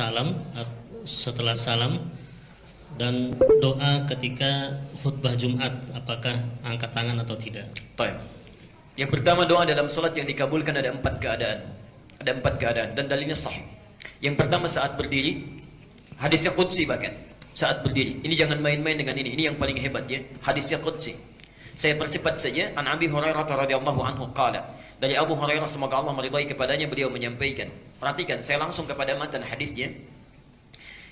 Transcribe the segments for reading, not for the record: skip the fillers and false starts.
salam, setelah salam, dan doa ketika khutbah Jumat, apakah angkat tangan atau tidak? Baik. Yang pertama, doa dalam salat yang dikabulkan ada 4 keadaan. Ada 4 keadaan dan dalilnya sahih. Yang pertama saat berdiri, hadisnya qudsi bahkan. Saat berdiri. Ini jangan main-main dengan ini. Ini yang paling hebat ya. Hadisnya qudsi. Saya percepat saja. An Abi Hurairah radhiyallahu anhu qala. Dari Abu Hurairah semoga Allah meridai kepadanya, beliau menyampaikan. Perhatikan, saya langsung kepada matan hadisnya.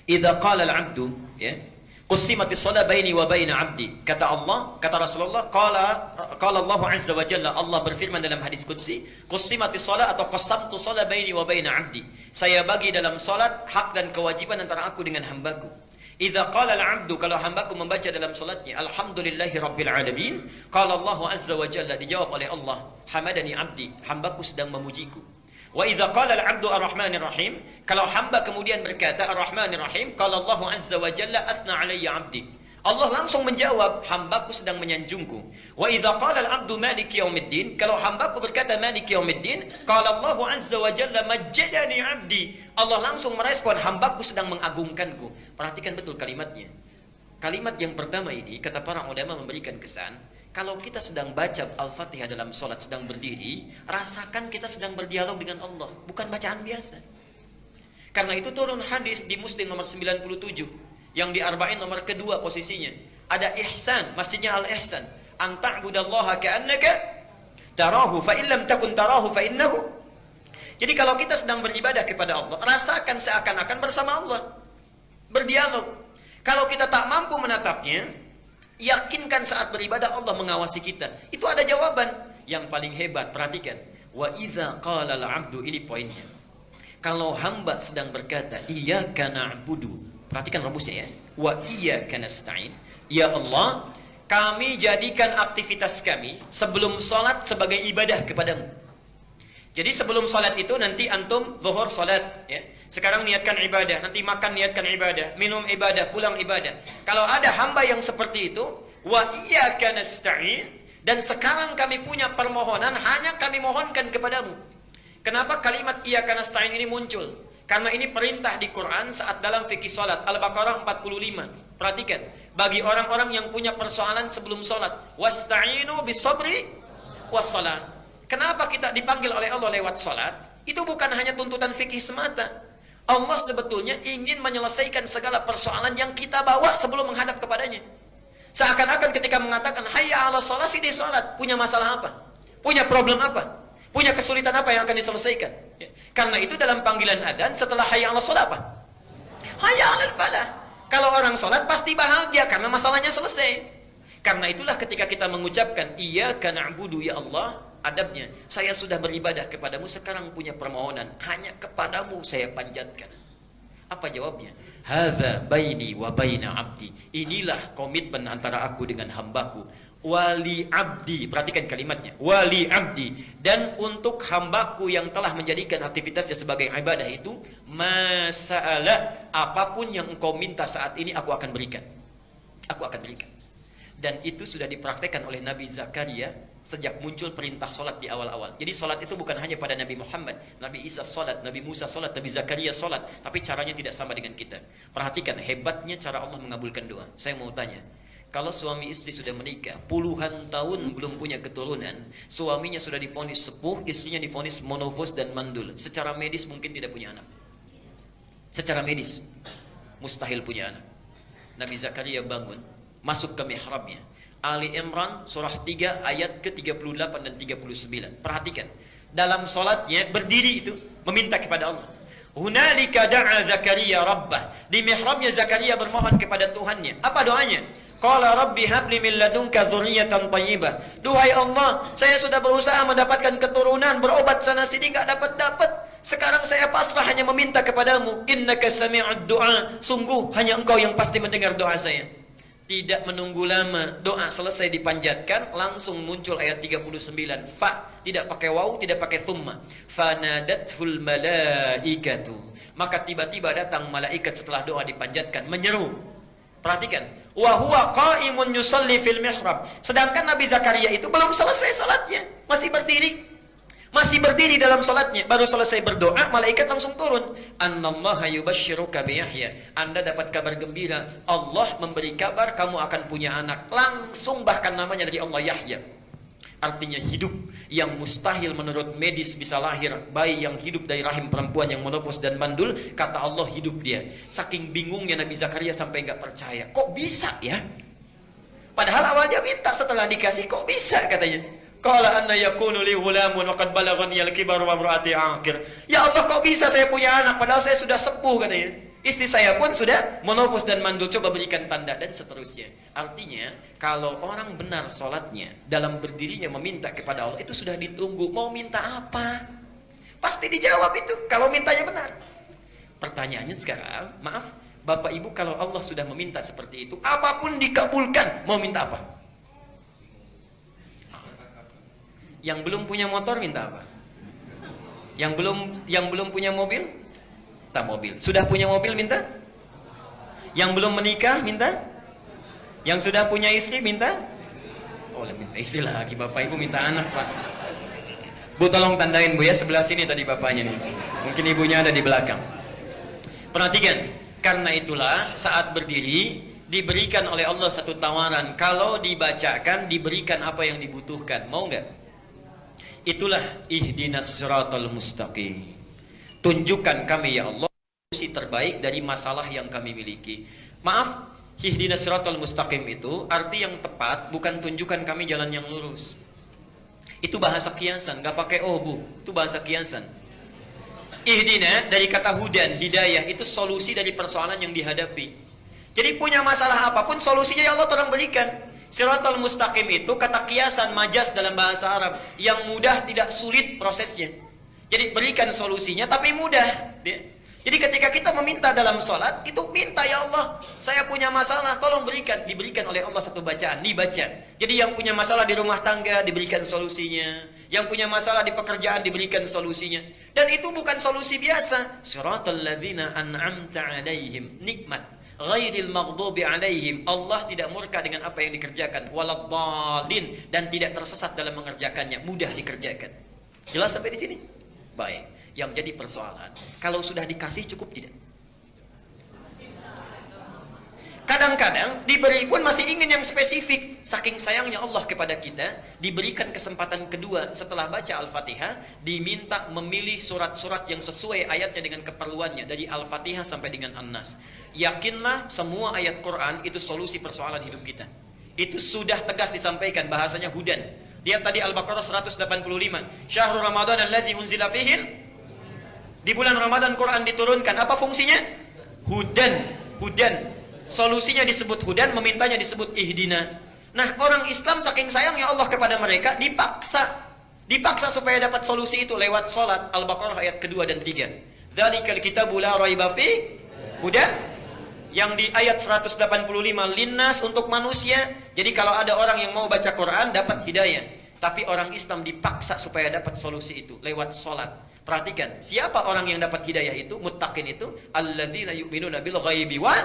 Idza qala al-'abdu ya, qussimatis shalah baini wa baina 'abdi. Kata Allah, kata Rasulullah, qala Allah azza wa jalla, Allah berfirman dalam hadis qudsi, qussimatis shalah atau qassamtu shalah baini wa baina 'abdi. Saya bagi dalam salat hak dan kewajiban antara aku dengan hambaku. Idza qala al-'abdu, kalau hambaku membaca dalam salatnya alhamdulillahi rabbil alamin, qala Allah azza wa jalla, dijawab oleh Allah, hamadani 'abdi, hambaku sedang memujiku. Wa idza qala al-'abdu ar-rahmanir rahim, kalau hamba kemudian berkata ar-rahmanir rahim, qala Allah azza wa jalla athna 'alayya 'abdi, Allah langsung menjawab hambaku sedang menyanjungku. Wa idza qala al-'abdu maliki yaumiddin, kalau hambaku berkata maliki yaumiddin, qala Allah azza wa jalla majjadani 'abdi, Allah langsung merespon hambaku sedang mengagungkanku. Perhatikan betul kalimatnya. Kalimat yang pertama ini kata para ulama memberikan kesan, kalau kita sedang baca Al-Fatihah dalam sholat sedang berdiri, rasakan kita sedang berdialog dengan Allah, bukan bacaan biasa. Karena itu turun hadis di Muslim nomor 97, yang di Arba'in nomor kedua posisinya. Ada ihsan, masjidnya Al-Ihsan. An ta'budallaha ka'annaka tarahu, fa in lam takun tarahu fa innahu. Jadi kalau kita sedang beribadah kepada Allah, rasakan seakan-akan bersama Allah, berdialog. Kalau kita tak mampu menatapnya, yakinkan saat beribadah Allah mengawasi kita. Itu ada jawaban. Yang paling hebat, perhatikan. Wa idza qala al-'abdu, ini poinnya. Kalau hamba sedang berkata iyyaka na'budu, perhatikan rumusnya ya. Wa iyyaka nasta'in, ya Allah, kami jadikan aktivitas kami sebelum salat sebagai ibadah kepadamu. Jadi sebelum salat itu nanti antum zuhur salat ya. Sekarang niatkan ibadah, nanti makan niatkan ibadah, minum ibadah, pulang ibadah. Kalau ada hamba yang seperti itu, wa iyyaka nasta'in, dan sekarang kami punya permohonan, hanya kami mohonkan kepadamu. Kenapa kalimat iyyaka nasta'in ini muncul? Karena ini perintah di Quran saat dalam fikih salat, Al-Baqarah 45. Perhatikan, bagi orang-orang yang punya persoalan sebelum salat, wasta'inu bis-sabri was-salat. Kenapa kita dipanggil oleh Allah lewat salat? Itu bukan hanya tuntutan fikih semata. Allah sebetulnya ingin menyelesaikan segala persoalan yang kita bawa sebelum menghadap kepadanya. Seakan-akan ketika mengatakan hayya 'ala shalah, di salat, punya masalah apa? Punya problem apa? Punya kesulitan apa yang akan diselesaikan? Ya. Karena itu dalam panggilan adzan setelah hayya 'ala shalah apa? Hayya 'alal falah. Kalau orang salat pasti bahagia karena masalahnya selesai. Karena itulah ketika kita mengucapkan iyyaka na'budu ya Allah, adabnya, saya sudah beribadah kepadamu, sekarang punya permohonan, hanya kepadamu saya panjatkan. Apa jawabnya? Hadza baini wa baina 'abdi. Inilah komitmen antara aku dengan hambaku. Wali 'abdi, perhatikan kalimatnya. Wali 'abdi, dan untuk hambaku yang telah menjadikan aktivitasnya sebagai ibadah itu, masa'ala, apapun yang engkau minta saat ini aku akan berikan. Aku akan berikan. Dan itu sudah dipraktekkan oleh Nabi Zakaria sejak muncul perintah solat di awal-awal. Jadi solat itu bukan hanya pada Nabi Muhammad, Nabi Isa solat, Nabi Musa solat, Nabi Zakaria solat, tapi caranya tidak sama dengan kita. Perhatikan hebatnya cara Allah mengabulkan doa. Saya mau tanya, kalau suami istri sudah menikah puluhan tahun belum punya keturunan, suaminya sudah divonis sepuh, istrinya divonis monofos dan mandul, secara medis mungkin tidak punya anak. Secara medis mustahil punya anak. Nabi Zakaria bangun, masuk ke mihrabnya. Ali Imran surah 3 ayat ke-38 dan 39. Perhatikan, dalam solatnya berdiri itu meminta kepada Allah. Hunalika da'a Zakaria rabbah. Di mihrabnya Zakaria bermohon kepada Tuhannya. Apa doanya? Qala rabbi habli min ladunka dzurriyyatan thayyibah. Duhai Allah, saya sudah berusaha mendapatkan keturunan, berobat sana sini enggak dapat-dapat. Sekarang saya pasrah hanya meminta kepadamu. Innaka sami'ud du'a. Sungguh hanya engkau yang pasti mendengar doa saya. Tidak menunggu lama, doa selesai dipanjatkan, langsung muncul ayat 39. Fa, tidak pakai waw, tidak pakai thumma. Fanadathul malaikatu. Maka tiba-tiba datang malaikat setelah doa dipanjatkan, menyeru. Perhatikan, wa huwa qa'imun yusalli fil mihrab. Sedangkan Nabi Zakaria itu belum selesai salatnya, masih berdiri. Masih berdiri dalam salatnya, baru selesai berdoa, malaikat langsung turun. Annallaha yubashshiruka bi Yahya. Anda dapat kabar gembira, Allah memberi kabar kamu akan punya anak. Langsung bahkan namanya dari Allah Yahya. Artinya hidup yang mustahil menurut medis bisa lahir. Bayi yang hidup dari rahim perempuan yang menopos dan mandul, kata Allah hidup dia. Saking bingungnya Nabi Zakaria sampai nggak percaya. Kok bisa ya? Padahal awalnya minta, setelah dikasih kok bisa katanya. Qala anna yakunu li ghulamun wa qad balaghani al-kibaru wa imraati aqir. Ya Allah, kok bisa saya punya anak padahal saya sudah sepuh katanya. Istri saya pun sudah menopos dan mandul, coba berikan tanda dan seterusnya. Artinya, kalau orang benar salatnya, dalam berdirinya meminta kepada Allah, itu sudah ditunggu. Mau minta apa? Pasti dijawab itu kalau mintanya benar. Pertanyaannya sekarang, maaf, Bapak Ibu, kalau Allah sudah meminta seperti itu, apapun dikabulkan, mau minta apa? Yang belum punya motor minta apa? Yang belum punya mobil? Minta mobil. Sudah punya mobil minta? Yang belum menikah minta? Yang sudah punya istri minta? Oh, minta istri lagi. Bapak Ibu minta anak, Pak. Bu, tolong tandain Bu ya, sebelah sini tadi bapaknya nih. Mungkin ibunya ada di belakang. Perhatikan, karena itulah saat berdiri diberikan oleh Allah satu tawaran. Kalau dibacakan, diberikan apa yang dibutuhkan. Mau nggak? Itulah ihdinas siratal mustaqim. Tunjukkan kami ya Allah solusi terbaik dari masalah yang kami miliki. Maaf, ihdinas siratal mustaqim itu arti yang tepat bukan tunjukkan kami jalan yang lurus. Itu bahasa kiasan, nggak pakai oh Bu, itu bahasa kiasan. Ihdina dari kata hudan, hidayah, itu solusi dari persoalan yang dihadapi. Jadi punya masalah apapun, solusinya ya Allah tolong berikan. Siratal mustaqim itu kata kiasan, majas dalam bahasa Arab, yang mudah tidak sulit prosesnya. Jadi berikan solusinya tapi mudah. Jadi ketika kita meminta dalam sholat, itu minta ya Allah, saya punya masalah, tolong berikan. Diberikan oleh Allah satu bacaan, dibaca. Jadi yang punya masalah di rumah tangga, diberikan solusinya. Yang punya masalah di pekerjaan, diberikan solusinya. Dan itu bukan solusi biasa. Siratal ladzina an'amta alaihim, nikmat. Ghairil maghdubi alaihim, Allah tidak murka dengan apa yang dikerjakan, waladdallin, dan tidak tersesat dalam mengerjakannya, mudah dikerjakan. Jelas sampai di sini? Baik. Yang jadi persoalan, kalau sudah dikasih cukup tidak? Kadang-kadang diberi pun masih ingin yang spesifik. Saking sayangnya Allah kepada kita, diberikan kesempatan kedua setelah baca Al-Fatihah, diminta memilih surat-surat yang sesuai ayatnya dengan keperluannya, dari Al-Fatihah sampai dengan An-Nas. Yakinlah semua ayat Quran itu solusi persoalan hidup kita. Itu sudah tegas disampaikan, bahasanya hudan. Dia tadi Al-Baqarah 185. Syahrul Ramadan alladzi unzila fihi. Di bulan Ramadan Quran diturunkan. Apa fungsinya? Hudan. Hudan. Solusinya disebut hudan, memintanya disebut ihdina. Nah, orang Islam saking sayangnya Allah kepada mereka, dipaksa supaya dapat solusi itu lewat salat. Al-Baqarah ayat kedua dan 3. Dzalikal kitabu la raiba fi hudan. Yang di ayat 185 linnas, untuk manusia. Jadi kalau ada orang yang mau baca Quran dapat hidayah, tapi orang Islam dipaksa supaya dapat solusi itu lewat salat. Perhatikan, siapa orang yang dapat hidayah itu? Muttaqin itu alladzina yu'minuna bil ghaibi wa.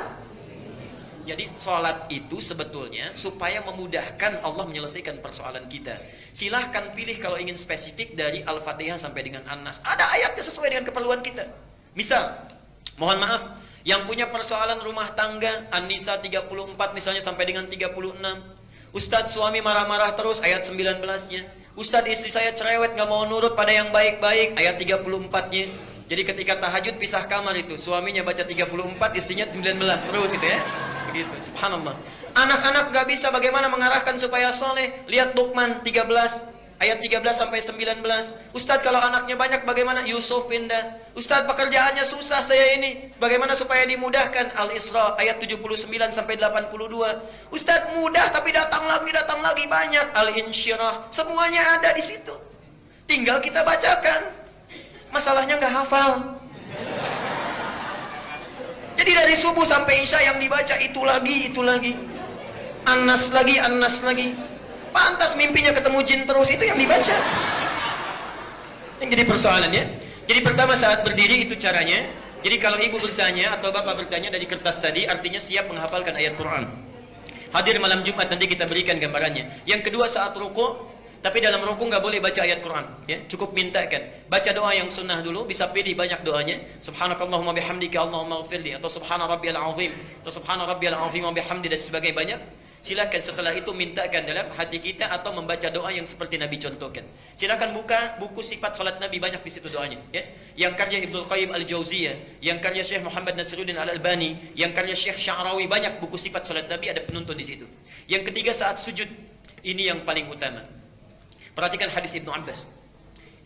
Jadi salat itu sebetulnya supaya memudahkan Allah menyelesaikan persoalan kita. Silahkan pilih kalau ingin spesifik dari Al-Fatihah sampai dengan An-Nas. Ada ayatnya sesuai dengan keperluan kita. Misal, mohon maaf, yang punya persoalan rumah tangga, An-Nisa 34 misalnya sampai dengan 36. Ustadz, suami marah-marah terus, ayat 19-nya. Ustadz, istri saya cerewet, gak mau nurut pada yang baik-baik, ayat 34-nya. Jadi ketika tahajud pisah kamar itu, suaminya baca 34, istrinya 19 terus itu ya. Begitu, subhanallah. Anak-anak gak bisa bagaimana mengarahkan supaya soleh. Lihat Luqman 13, ayat 13 sampai 19. Ustadz, kalau anaknya banyak bagaimana? Yusuf pindah. Ustadz, pekerjaannya susah saya ini, bagaimana supaya dimudahkan? Al-Isra ayat 79 sampai 82. Ustadz, mudah tapi datang lagi banyak. Al-Insyirah, semuanya ada di situ. Tinggal kita bacakan. Masalahnya nggak hafal. Jadi dari subuh sampai isya yang dibaca itu lagi. An-Nas lagi. Pantas mimpinya ketemu jin terus, itu yang dibaca. Yang jadi persoalannya. Jadi pertama saat berdiri itu caranya. Jadi kalau ibu bertanya atau bapak bertanya dari kertas tadi, artinya siap menghafalkan ayat Quran. Hadir malam Jumat, nanti kita berikan gambarannya. Yang kedua saat ruku, Tapi dalam ruku nggak boleh baca ayat Quran, ya. Cukup mintakan. Baca doa yang sunnah dulu, bisa pilih banyak doanya. Subhanakallahumma bihamdika Allahumma ighfirli, atau subhana rabbiyal azim, atau subhana rabbiyal azim wa bihamdi, dan sebagainya banyak. Silakan setelah itu mintakan dalam hati kita, atau membaca doa yang seperti Nabi contohkan. Silakan buka buku sifat salat Nabi, banyak di situ doanya, ya. Yang karya Ibnu Qayyim Al-Jauziyah, yang karya Syekh Muhammad Nasiruddin Al-Albani, yang karya Syekh Sya'rawi, banyak buku sifat salat Nabi, ada penuntun di situ. Yang ketiga, saat sujud, ini yang paling utama. Perhatikan hadis Ibnu Abbas.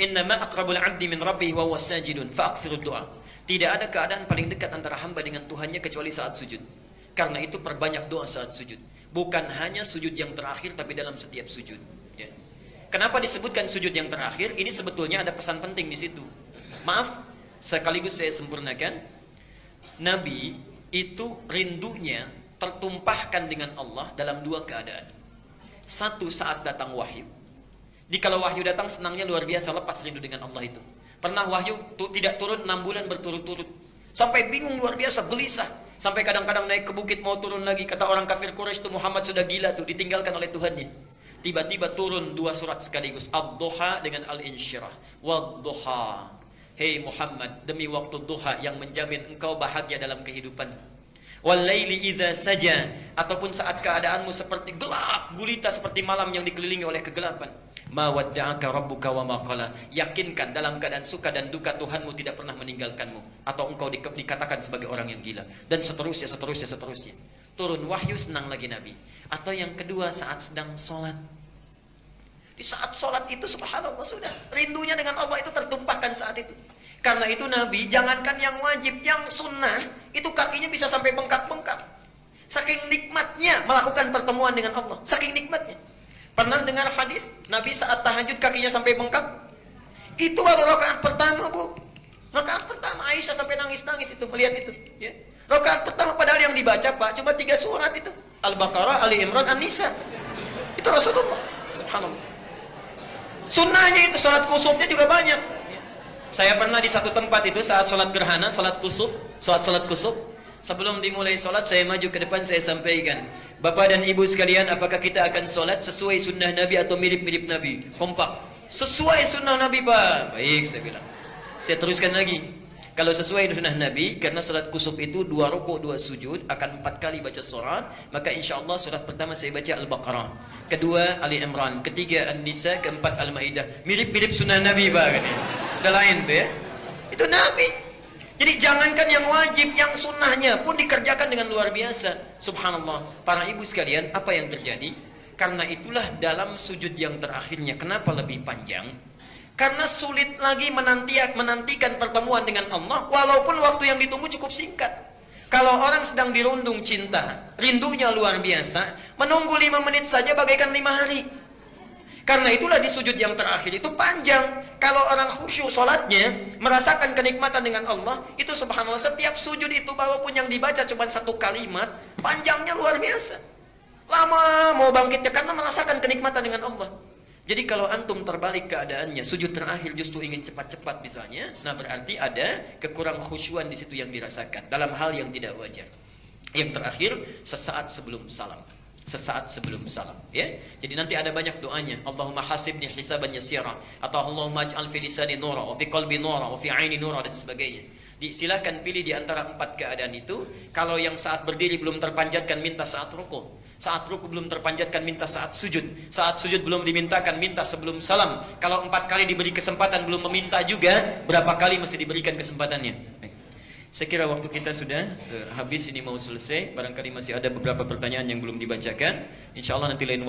Innama aqrabul 'abdi min rabbih wa huwa sajidun fa'aktsirud du'a. Tidak ada keadaan paling dekat antara hamba dengan Tuhannya kecuali saat sujud. Karena itu perbanyak doa saat sujud. Bukan hanya sujud yang terakhir, tapi dalam setiap sujud. Ya. Kenapa disebutkan sujud yang terakhir? Ini sebetulnya ada pesan penting di situ. Maaf, sekaligus saya sempurnakan. Nabi itu rindunya tertumpahkan dengan Allah dalam dua keadaan. Satu, saat datang wahyu. Jadi kalau wahyu datang, senangnya luar biasa, lepas rindu dengan Allah itu. Pernah wahyu tidak turun 6 bulan berturut-turut. Sampai bingung luar biasa, gelisah. Sampai kadang-kadang naik ke bukit mau turun lagi. Kata orang kafir Quraisy itu, Muhammad sudah gila tuh, ditinggalkan oleh Tuhannya. Tiba-tiba turun 2 surat sekaligus. Ad-Duha dengan Al-Insyirah. Wad-Duha. Hei Muhammad, demi waktu duha yang menjamin engkau bahagia dalam kehidupan. Wal-laili idza saja, ataupun saat keadaanmu seperti gelap gulita, seperti malam yang dikelilingi oleh kegelapan. Ma wadda'aka rabbuka wa ma qala. Yakinkan dalam keadaan suka dan duka Tuhanmu tidak pernah meninggalkanmu, atau engkau dikatakan sebagai orang yang gila, dan seterusnya. Turun wahyu, senang lagi Nabi. Atau yang kedua, saat sedang sholat. Di saat sholat itu subhanallah, sudah rindunya dengan Allah itu tertumpahkan saat itu. Karena itu Nabi, jangankan yang wajib, yang sunnah itu kakinya bisa sampai bengkak-bengkak. Saking nikmatnya melakukan pertemuan dengan Allah, saking nikmatnya. Pernah dengar hadis Nabi saat tahajud kakinya sampai bengkak? Itu baru rakaat pertama, Bu. Rakaat pertama, Aisyah sampai nangis-nangis itu melihat itu, ya. Rakaat pertama, padahal yang dibaca Pak cuma 3 surat itu. Al-Baqarah, Ali Imran, An-Nisa. Itu Rasulullah. Subhanallah. Sunnahnya itu salat kusufnya juga banyak. Saya pernah di satu tempat itu saat salat gerhana, salat kusuf. Sebelum dimulai salat, saya maju ke depan, saya sampaikan, Bapak dan Ibu sekalian, apakah kita akan sholat sesuai sunnah Nabi atau mirip-mirip Nabi? Kompak. Sesuai sunnah Nabi, Pak. Baik, saya bilang. Saya teruskan lagi. Kalau sesuai sunnah Nabi, karena sholat kusuf itu 2 rukuk 2 sujud, akan 4 kali baca surat, maka insya Allah surat pertama saya baca Al-Baqarah, kedua Ali Imran, ketiga An-Nisa, keempat Al-Maidah. Mirip-mirip sunnah Nabi, Pak. Udah lain tuh, ya. Itu Nabi. Jadi jangankan yang wajib, yang sunnahnya pun dikerjakan dengan luar biasa. Subhanallah. Para ibu sekalian, apa yang terjadi? Karena itulah dalam sujud yang terakhirnya, kenapa lebih panjang? Karena sulit lagi menantikan pertemuan dengan Allah, walaupun waktu yang ditunggu cukup singkat. Kalau orang sedang dirundung cinta, rindunya luar biasa, menunggu 5 menit saja bagaikan 5 hari. Karena itulah di sujud yang terakhir itu panjang. Kalau orang khusyuk sholatnya, merasakan kenikmatan dengan Allah, itu subhanallah, setiap sujud itu walaupun yang dibaca cuma 1 kalimat, panjangnya luar biasa. Lama mau bangkitnya karena merasakan kenikmatan dengan Allah. Jadi kalau antum terbalik keadaannya, sujud terakhir justru ingin cepat-cepat misalnya, nah berarti ada kekurang khusyuan di situ yang dirasakan dalam hal yang tidak wajar. Yang terakhir, sesaat sebelum salam. Sesaat sebelum salam, ya. Jadi nanti ada banyak doanya. Allahumma hasibni hisaban yasira, atau Allahumma ij'al fi lisani nura, wa fi qalbi nura, wa fi aini nura, dan sebagainya. Silahkan pilih di antara 4 keadaan itu. Kalau yang saat berdiri belum terpanjatkan, minta saat ruku. Saat ruku belum terpanjatkan, minta saat sujud. Saat sujud belum dimintakan, minta sebelum salam. Kalau 4 kali diberi kesempatan belum meminta juga, berapa kali mesti diberikan kesempatannya? Saya kira waktu kita sudah habis, ini mau selesai. Barangkali masih ada beberapa pertanyaan yang belum dibacakan. Insya Allah nanti lain